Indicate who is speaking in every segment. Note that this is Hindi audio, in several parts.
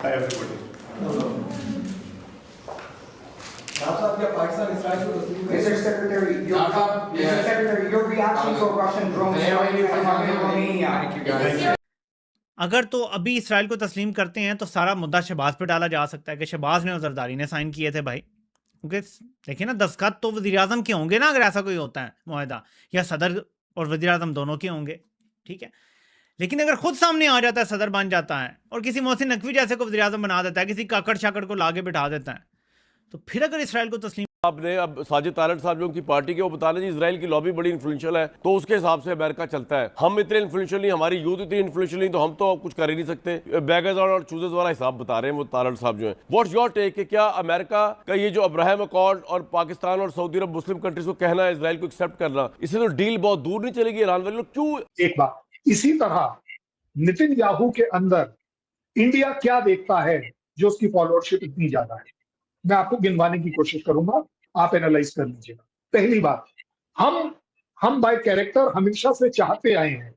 Speaker 1: Hi everybody.
Speaker 2: Mr. Secretary, your reaction to a Russian drone strike in Romania.
Speaker 3: Thank you guys.
Speaker 4: अगर तो अभी इसराइल को तस्लीम करते हैं तो सारा मुद्दा शहबाज पे डाला जा सकता है कि शहबाज ने और जरदारी ने साइन किए थे भाई, क्योंकि देखिए ना दस्तखत तो वज़ीर आज़म के होंगे ना, अगर ऐसा कोई होता है मुआहदा, या सदर और वज़ीर आज़म दोनों के होंगे, ठीक है। लेकिन अगर खुद सामने आ जाता है, सदर बन जाता है और किसी मोहसिन नकवी जैसे को वज़ीर आज़म बना देता है, किसी काकड़ शाकड़ को लाके बिठा देता है, तो फिर अगर इसराइल को तस्लीम
Speaker 5: आपने अब साजिद तारड़ साहब जो उनकी पार्टी के वो बता रहे जी इजराइल की लॉबी बड़ी इन्फ्लुएंशियल है तो उसके हिसाब से अमेरिका चलता है। हम इतने इन्फ्लुएंशियल नहीं, हमारी यूथ इतनी इन्फ्लुएंशियल नहीं, तो हम तो कुछ कर ही नहीं सकते। बैगर्स और चूजर्स वाला हिसाब बता रहे हैं वो तारड़ साहब जो है। व्हाट्स योर टेक कि क्या अमेरिका का ये जो अब्राहम अकॉर्ड और पाकिस्तान और सऊदी अरब मुस्लिम कंट्रीज को कहना है इसराइल को एक्सेप्ट करना, इससे तो डील बहुत दूर नहीं चलेगी। ईरान वाले लोग क्यों
Speaker 6: एक बात इसी तरह नेतन्याहू के अंदर इंडिया क्या देखता है जो उसकी फॉलोअरशिप इतनी ज्यादा है, मैं आपको गिनवाने की कोशिश करूंगा, आप एनालाइज कर लीजिएगा। पहली बात, हम बाय कैरेक्टर हमेशा से चाहते आए हैं,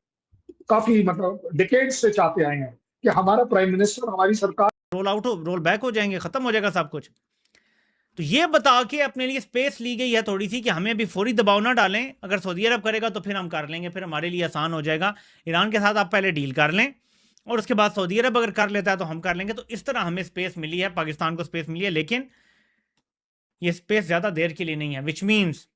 Speaker 6: काफी मतलब डिकेड्स से चाहते आए हैं कि हमारा प्राइम मिनिस्टर, हमारी सरकार
Speaker 4: रोल बैक हो जाएंगे, खत्म हो जाएगा सब कुछ। तो ये बता के अपने लिए स्पेस ली गई है थोड़ी सी कि हमें अभी फौरी दबाव ना डालें, अगर सऊदी अरब करेगा तो फिर हम कर लेंगे, फिर हमारे लिए आसान हो जाएगा। ईरान के साथ आप पहले डील कर लें और उसके बाद सऊदी अरब अगर कर लेता है तो हम कर लेंगे। तो इस तरह हमें स्पेस मिली है, पाकिस्तान को स्पेस मिली है, लेकिन ये स्पेस ज्यादा देर के लिए नहीं है, which means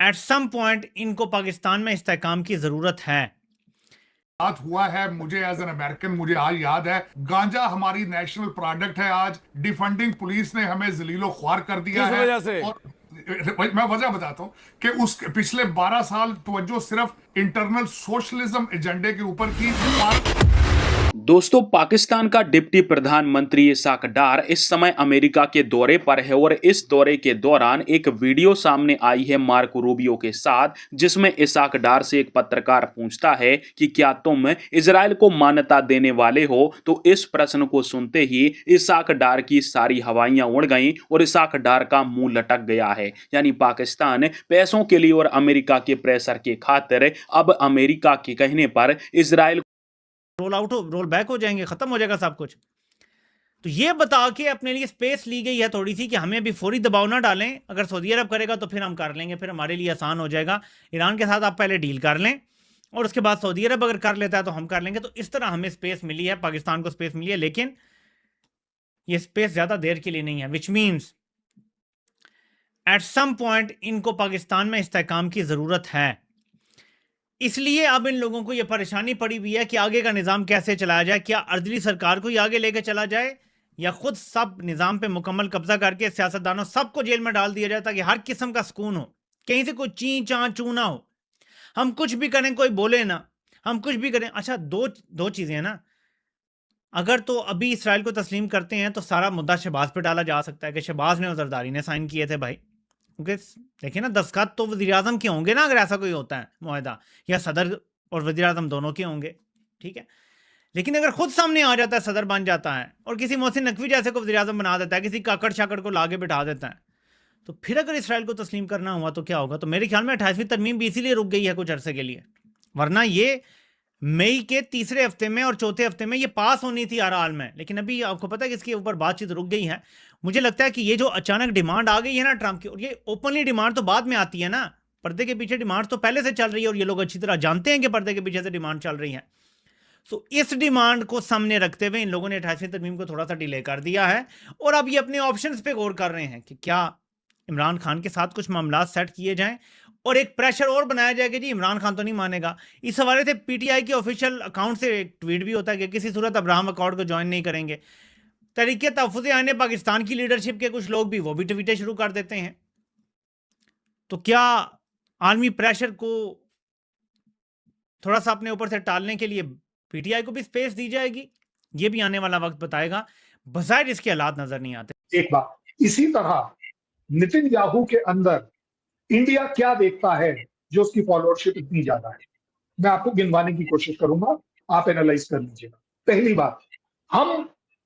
Speaker 4: at some point इनको पाकिस्तान में इस्तेहकाम की जरूरत है।
Speaker 1: बात हुआ है, मुझे एज एन अमेरिकन मुझे आज याद है, गांजा हमारी नेशनल प्रोडक्ट है। आज डिफेंडिंग पुलिस ने हमें जलीलो ख्वार कर दिया
Speaker 5: किस
Speaker 1: है।
Speaker 5: वजह से?
Speaker 1: और मैं वजह बताता हूं कि उस पिछले 12 साल तवज्जो सिर्फ इंटरनल सोशलिज्म एजेंडे के ऊपर की।
Speaker 7: दोस्तों, पाकिस्तान का डिप्टी प्रधानमंत्री इसाक डार इस समय अमेरिका के दौरे पर है और इस दौरे के दौरान एक वीडियो सामने आई है मार्को रूबियो के साथ, जिसमें इसाक डार से एक पत्रकार पूछता है कि क्या तुम इजराइल को मान्यता देने वाले हो। तो इस प्रश्न को सुनते ही इसाक डार की सारी हवाइयां उड़ गईं और इसाक डार का मुंह लटक गया है। यानी पाकिस्तान पैसों के लिए और अमेरिका के प्रेशर के खातिर अब अमेरिका के कहने पर इजराइल
Speaker 4: रोल बैक हो जाएंगे, खत्म हो जाएगा सब कुछ। तो ये बता के अपने लिए स्पेस ली गई है थोड़ी सी कि हमें अभी फौरी दबाव ना डालें, अगर सऊदी अरब करेगा तो फिर हम कर लेंगे, फिर हमारे लिए आसान हो जाएगा। ईरान के साथ आप पहले डील कर लें और उसके बाद सऊदी अरब अगर कर लेता है तो हम कर लेंगे। तो इस तरह हमें स्पेस मिली है, पाकिस्तान को स्पेस मिली है, लेकिन ये स्पेस ज्यादा देर के लिए नहीं है, which means at some point इनको पाकिस्तान में इस्तेहकाम की जरूरत है। इसलिए अब इन लोगों को यह परेशानी पड़ी हुई है कि आगे का निज़ाम कैसे चलाया जाए। क्या अर्दली सरकार को ही आगे लेके चला जाए या खुद सब निज़ाम पे मुकम्मल कब्जा करके सियासतदानों सबको जेल में डाल दिया जाए ताकि हर किस्म का सुकून हो, कहीं से कोई ची चाँ चू ना हो, हम कुछ भी करें कोई बोले ना, हम कुछ भी करें। अच्छा, दो चीज़ें हैं ना, अगर तो अभी इसराइल को तस्लीम करते हैं तो सारा मुद्दा शहबाज पे डाला जा सकता है कि शहबाज ने और जरदारी ने साइन किए थे भाई, क्योंकि देखिए ना दस्तखत तो वज़ीर आज़म के होंगे ना, अगर ऐसा कोई होता है मुआहदा, या सदर और वज़ीर आज़म दोनों के होंगे, ठीक है। लेकिन अगर खुद सामने आ जाता है, सदर बन जाता है और किसी मोहसिन नकवी जैसे को वज़ीर आज़म बना देता है, किसी काकड़ शाकड़ को लाके बिठा देता है, तो फिर अगर इसराइल को तस्लीम करना हुआ तो क्या होगा। तो मेरे ख्याल में 28वीं तरमीम भी इसीलिए रुक गई है कुछ अरसे के लिए, वरना ये मई के तीसरे हफ्ते में और चौथे हफ्ते में ये पास होनी थी हर हाल में। लेकिन अभी आपको पता है कि इसके ऊपर बातचीत रुक गई है। मुझे लगता है कि ये जो अचानक डिमांड आ गई है ना ट्रंप की, और ये ओपनली डिमांड तो बाद में आती है ना, पर्दे के पीछे डिमांड तो पहले से चल रही है और ये लोग अच्छी तरह जानते हैं कि पर्दे के पीछे से डिमांड चल रही है। तो इस डिमांड को सामने रखते हुए इन लोगों ने 28वीं तरमीम को थोड़ा सा डिले कर दिया है और अब ये अपने ऑप्शंस पे गौर कर रहे हैं कि क्या इमरान खान के साथ कुछ मामला सेट किए जाएं और एक प्रेशर और बनाया जाएगा जी इमरान खान तो नहीं मानेगा। इस हवाले से पीटीआई के ऑफिशियल अकाउंट से एक ट्वीट भी होता है कि किसी सूरत अब्राहम अकॉर्ड को ज्वाइन नहीं करेंगे। तरीके तहफ़्फ़ुज़ आईन पाकिस्तान की लीडरशिप के कुछ लोग भी वो भी ट्वीटें शुरू कर देते हैं। तो क्या आलमी प्रेशर को थोड़ा सा अपने ऊपर से टालने के लिए पीटीआई को भी स्पेस दी जाएगी, ये भी आने वाला वक्त बताएगा। बज़ाहिर इसके हालात नजर नहीं आते।
Speaker 6: एक बात इसी तरह नेतन्याहू के अंदर इंडिया क्या देखता है जो उसकी फॉलोअरशिप इतनी ज्यादा है, मैं आपको गिनवाने की कोशिश करूंगा, आप एनालाइज कर लीजिएगा। पहली बात,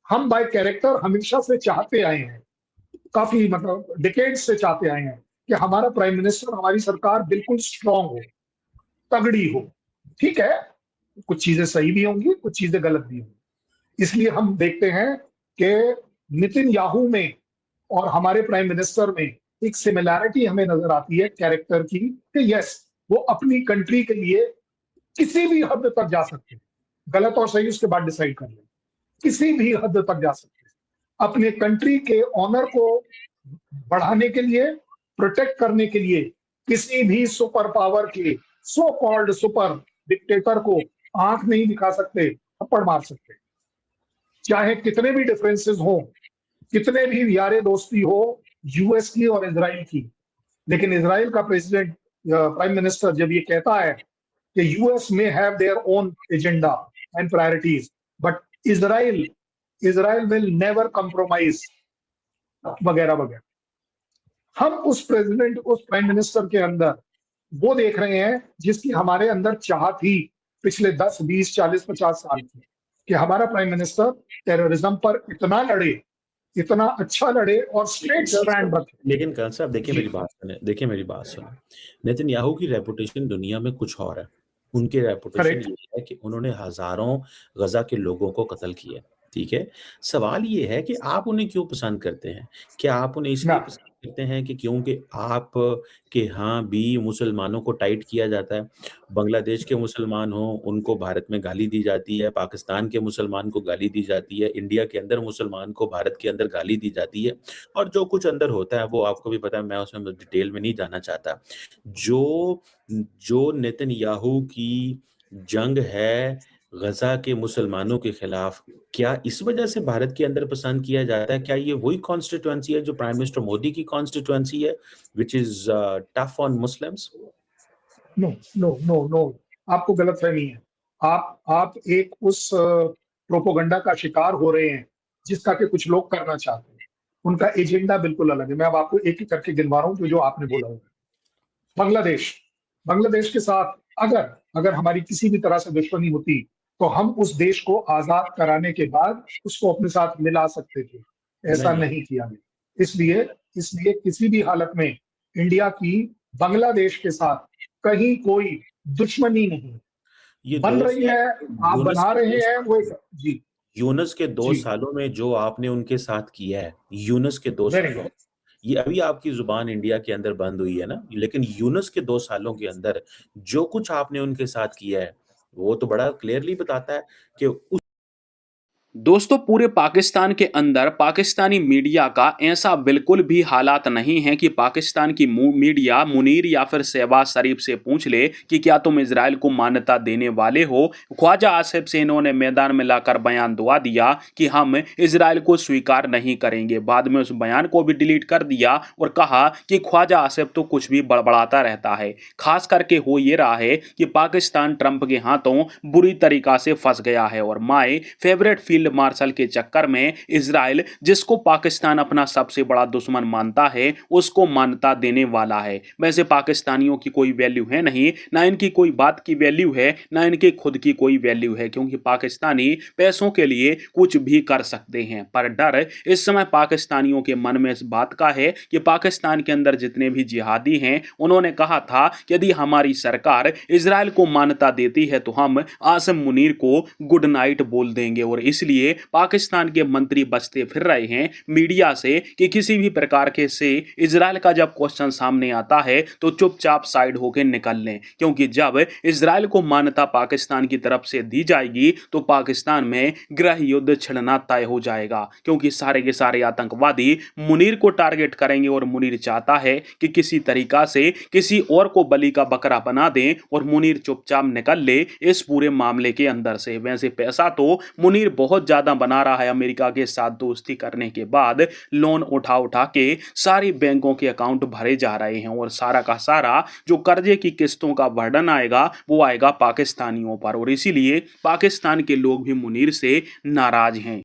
Speaker 6: हम बाय कैरेक्टर हमेशा से चाहते आए हैं, काफी मतलब डिकेड्स से चाहते आए हैं कि हमारा प्राइम मिनिस्टर, हमारी सरकार बिल्कुल स्ट्रांग हो, तगड़ी हो। ठीक है, कुछ चीजें सही भी होंगी, कुछ चीजें गलत भी होंगी, इसलिए हम देखते हैं कि नितिन याहू में और हमारे प्राइम मिनिस्टर में एक सिमिलैरिटी हमें नजर आती है कैरेक्टर की, कि यस, वो अपनी कंट्री के लिए किसी भी हद तक जा सकते हैं, गलत और सही उसके बाद डिसाइड कर लें, किसी भी हद तक जा सकते हैं अपने कंट्री के ऑनर को बढ़ाने के लिए, प्रोटेक्ट करने के लिए। किसी भी सुपर पावर के सो कॉल्ड सुपर डिक्टेटर को आंख नहीं दिखा सकते, थप्पड़ मार सकते, चाहे कितने भी डिफरेंसेस हो, कितने भी यारे दोस्ती हो यूएस की और इजराइल की। लेकिन इजराइल का प्रेसिडेंट, प्राइम मिनिस्टर जब ये कहता है कि यूएस में have their own agenda and priorities, but Israel will never compromise, वगैरह वगैरह, हम उस प्रेसिडेंट, उस प्राइम मिनिस्टर के अंदर वो देख रहे हैं जिसकी हमारे अंदर चाह थी पिछले 10, 20, 40, 50 साल की, कि हमारा प्राइम मिनिस्टर टेररिज्म पर इतना लड़े, इतना अच्छा लड़े और स्ट्रेट स्टैंड रखे।
Speaker 3: लेकिन कल साहब देखिए मेरी बात सुने, देखिए मेरी बात सुने। नेतन्याहू की रेपुटेशन दुनिया में कुछ और है। उनकी रेपुटेशन
Speaker 6: Correct.
Speaker 3: ये है कि उन्होंने हजारों गजा के लोगों को कत्ल किया। ठीक है, सवाल ये है कि आप उन्हें क्यों पसंद करते हैं? क्या आप उन्हें इसलिए
Speaker 6: ना।
Speaker 3: पसंद करते हैं कि क्योंकि आप के यहाँ भी मुसलमानों को टाइट किया जाता है? बांग्लादेश के मुसलमान हो उनको भारत में गाली दी जाती है, पाकिस्तान के मुसलमान को गाली दी जाती है, इंडिया के अंदर मुसलमान को भारत के अंदर गाली दी जाती है, और जो कुछ अंदर होता है वो आपको भी पता है, मैं उसमें डिटेल में नहीं जाना चाहता। जो नेतन्याहू की जंग है गजा के मुसलमानों के खिलाफ, क्या इस वजह से भारत के अंदर पसंद किया जाता है? क्या ये वही कॉन्स्टिट्यूएंसी है जो प्राइम मिनिस्टर मोदी की कॉन्स्टिट्यूएंसी है, which is tough on Muslims?
Speaker 6: No no no no, आपको गलतफहमी है। आप एक उस प्रोपोगंडा का शिकार हो रहे हैं जिसका कि कुछ लोग करना चाहते हैं। उनका एजेंडा बिल्कुल अलग है। मैं अब आपको एक ही करके गिनवा रहा हूं जो आपने बोला होगा। बांग्लादेश के साथ अगर हमारी किसी भी तरह से दुश्मनी होती तो हम उस देश को आजाद कराने के बाद उसको अपने साथ मिला सकते थे। ऐसा नहीं किया गया। इसलिए किसी भी हालत में इंडिया की बांग्लादेश के साथ कहीं कोई दुश्मनी नहीं
Speaker 3: ये
Speaker 6: बन रही है। आप
Speaker 3: यूनुस
Speaker 6: बना
Speaker 3: के
Speaker 6: रहे
Speaker 3: दो-
Speaker 6: हैं वो जी
Speaker 3: यूनुस के 2
Speaker 6: जी
Speaker 3: सालों में जो आपने उनके साथ किया है, यूनुस के 2
Speaker 6: वेरी
Speaker 3: सालों
Speaker 6: गुड।
Speaker 3: में, ये अभी आपकी जुबान इंडिया के अंदर बंद हुई है ना, लेकिन यूनुस के 2 सालों के अंदर जो कुछ आपने उनके साथ किया है वो तो बड़ा क्लियरली बताता है कि उस
Speaker 7: दोस्तों पूरे पाकिस्तान के अंदर पाकिस्तानी मीडिया का ऐसा बिल्कुल भी हालात नहीं है कि पाकिस्तान की मीडिया मुनीर या फिर शहबाज शरीफ से पूछ ले कि क्या तुम इजराइल को मान्यता देने वाले हो। ख्वाजा आसिफ से इन्होंने मैदान में लाकर बयान दुआ दिया कि हम इजराइल को स्वीकार नहीं करेंगे। बाद में उस बयान को भी डिलीट कर दिया और कहा कि ख्वाजा आसिफ तो कुछ भी बड़बड़ाता रहता है। खास करके हो ये रहा है कि पाकिस्तान ट्रंप के हाथों बुरी तरीका से फंस गया है और माय फेवरेट फील्ड मार्शल के चक्कर में इजराइल, जिसको पाकिस्तान अपना सबसे बड़ा दुश्मन मानता है, उसको मान्यता देने वाला है। वैसे पाकिस्तानियों की कोई वैल्यू है नहीं, ना इनकी कोई बात की वैल्यू है, ना इनके खुद की कोई वैल्यू है, क्योंकि पाकिस्तानी पैसों के लिए कुछ भी कर सकते हैं। पर डर इस समय पाकिस्तानियों के मन में इस बात का है कि पाकिस्तान के अंदर जितने भी जिहादी हैं, उन्होंने कहा था कि यदि हमारी सरकार इजराइल को मान्यता देती है तो हम आसिम मुनीर को गुड नाइट बोल देंगे। और इसलिए पाकिस्तान के मंत्री बचते फिर रहे हैं मीडिया से कि किसी भी प्रकार के से इजराइल का जब क्वेश्चन सामने आता है तो चुपचाप साइड होकर निकल लें, क्योंकि जब इजराइल को मान्यता पाकिस्तान की तरफ से दी जाएगी तो पाकिस्तान में गृह युद्ध छिड़ना तय हो जाएगा, क्योंकि सारे के सारे आतंकवादी मुनीर को टारगेट करेंगे और मुनीर चाहता है कि किसी तरीका से किसी और को बलि का बकरा बना दें और मुनीर चुपचाप निकल ले इस पूरे मामले के अंदर से। वैसे पैसा तो मुनीर बहुत ज्यादा बना रहा है। अमेरिका के साथ दोस्ती करने के बाद लोन उठा के सारी बैंकों के अकाउंट भरे जा रहे हैं और सारा का सारा जो कर्जे की किस्तों का बर्डन आएगा वो आएगा पाकिस्तानियों पर, और इसीलिए पाकिस्तान के लोग भी मुनीर से नाराज हैं।